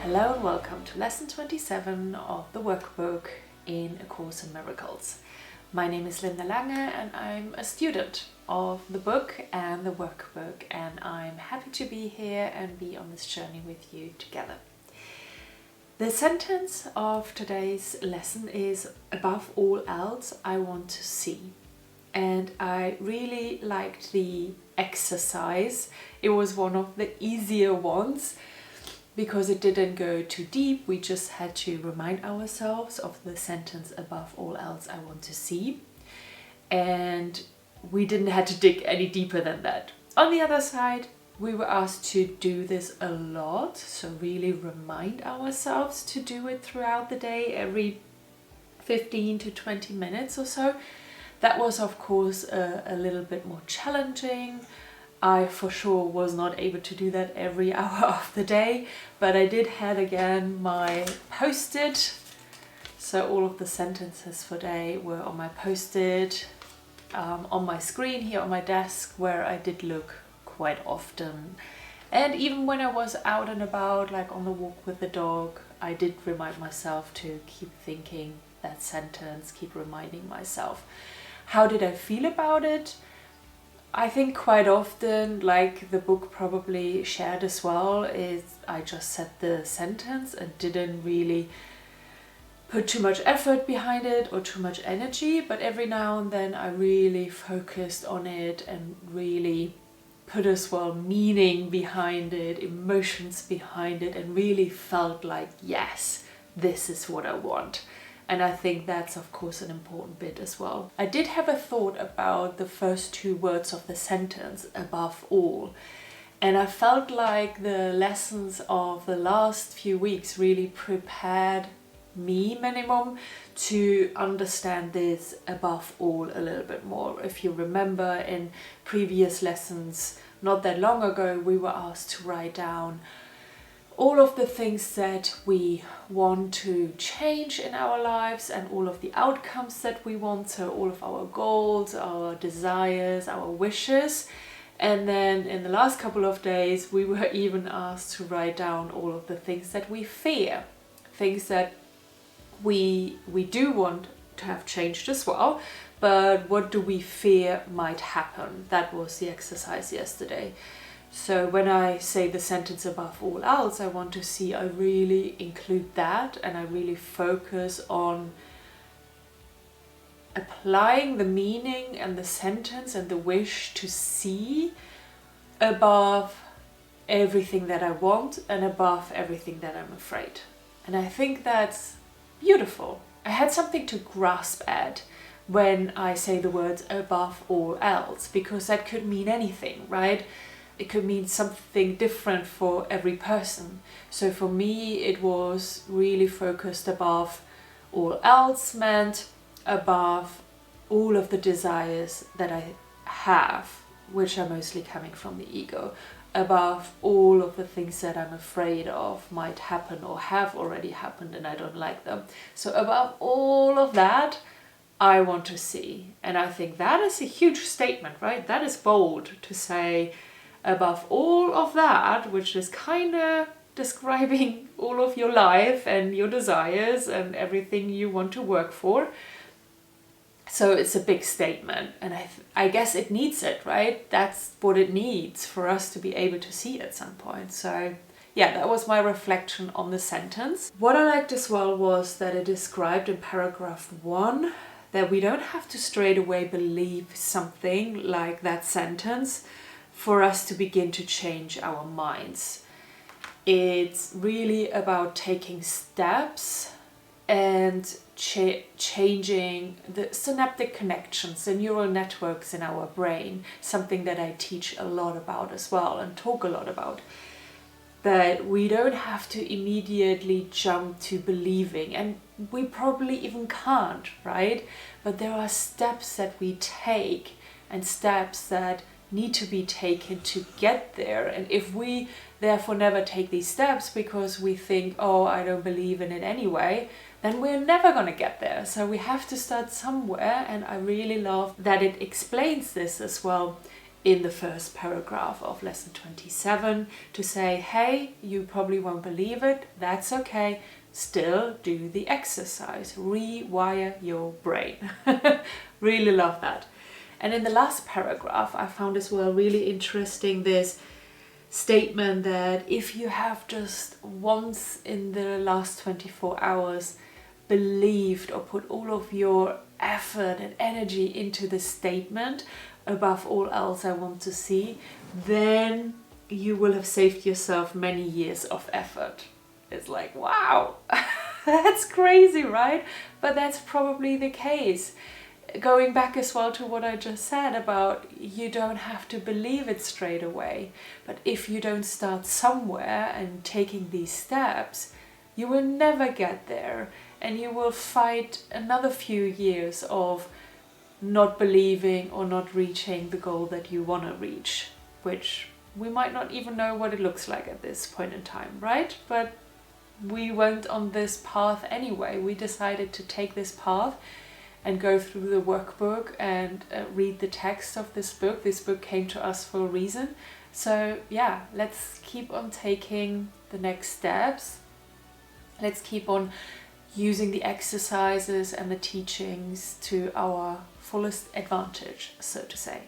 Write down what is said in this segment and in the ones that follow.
Hello and welcome to lesson 27 of the workbook in A Course in Miracles. My name is Linda Lange and I'm a student of the book and the workbook, and I'm happy to be here and be on this journey with you together. The sentence of today's lesson is, above all else, I want to see. And I really liked the exercise. It was one of the easier ones, because it didn't go too deep. We just had to remind ourselves of the sentence, above all else I want to see. And we didn't have to dig any deeper than that. On the other side, we were asked to do this a lot. So really remind ourselves to do it throughout the day, every 15 to 20 minutes or so. That was of course a little bit more challenging. I for sure was not able to do that every hour of the day, but I did have again my post-it. So all of the sentences for today were on my post-it, on my screen here on my desk, where I did look quite often. And even when I was out and about, like on the walk with the dog, I did remind myself to keep thinking that sentence, keep reminding myself. How did I feel about it? I think quite often, like the book probably shared as well, is I just said the sentence and didn't really put too much effort behind it or too much energy, but every now and then I really focused on it and really put as well meaning behind it, emotions behind it, and really felt like, yes, this is what I want. And I think that's of course an important bit as well. I did have a thought about the first two words of the sentence, above all. And I felt like the lessons of the last few weeks really prepared me minimum to understand this above all a little bit more. If you remember, in previous lessons, not that long ago, we were asked to write down all of the things that we want to change in our lives and all of the outcomes that we want, so all of our goals, our desires, our wishes. And then in the last couple of days we were even asked to write down all of the things that we fear, things that we do want to have changed as well, but what do we fear might happen? That was the exercise yesterday. So when I say the sentence, above all else I want to see, I really include that, and I really focus on applying the meaning and the sentence and the wish to see above everything that I want and above everything that I'm afraid. And I think that's beautiful. I had something to grasp at when I say the words above all else, because that could mean anything, right? It could mean something different for every person. So for me, it was really focused above all else meant above all of the desires that I have, which are mostly coming from the ego, above all of the things that I'm afraid of might happen or have already happened and I don't like them. So above all of that, I want to see. And I think that is a huge statement, right? That is bold to say, above all of that, which is kind of describing all of your life and your desires and everything you want to work for. So it's a big statement, and I guess it needs it, right? That's what it needs for us to be able to see at some point. So yeah, that was my reflection on the sentence. What I liked as well was that it described in paragraph 1 that we don't have to straight away believe something like that sentence for us to begin to change our minds. It's really about taking steps and changing the synaptic connections, the neural networks in our brain, something that I teach a lot about as well and talk a lot about. That we don't have to immediately jump to believing, and we probably even can't, right? But there are steps that we take and steps that need to be taken to get there. And if we therefore never take these steps because we think, oh, I don't believe in it anyway, then we're never going to get there. So we have to start somewhere, and I really love that it explains this as well in the first paragraph of lesson 27 to say, hey, you probably won't believe it, that's okay, still do the exercise, rewire your brain. Really love that. And in the last paragraph, I found as well really interesting this statement that if you have just once in the last 24 hours believed or put all of your effort and energy into the statement, above all else I want to see, then you will have saved yourself many years of effort. It's like, wow, that's crazy, right? But that's probably the case. Going back as well to what I just said about you don't have to believe it straight away, but if you don't start somewhere and taking these steps, you will never get there, and you will fight another few years of not believing or not reaching the goal that you want to reach, which we might not even know what it looks like at this point in time, right? But we went on this path anyway. We decided to take this path and go through the workbook and read the text of this book. This book came to us for a reason. So yeah, let's keep on taking the next steps. Let's keep on using the exercises and the teachings to our fullest advantage, so to say.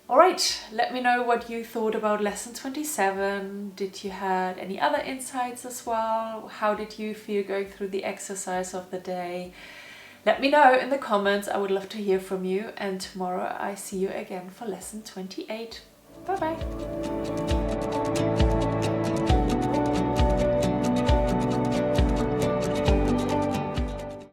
All right, let me know what you thought about lesson 27. Did you have any other insights as well? How did you feel going through the exercise of the day? Let me know in the comments. I would love to hear from you. And tomorrow I see you again for lesson 28. Bye bye.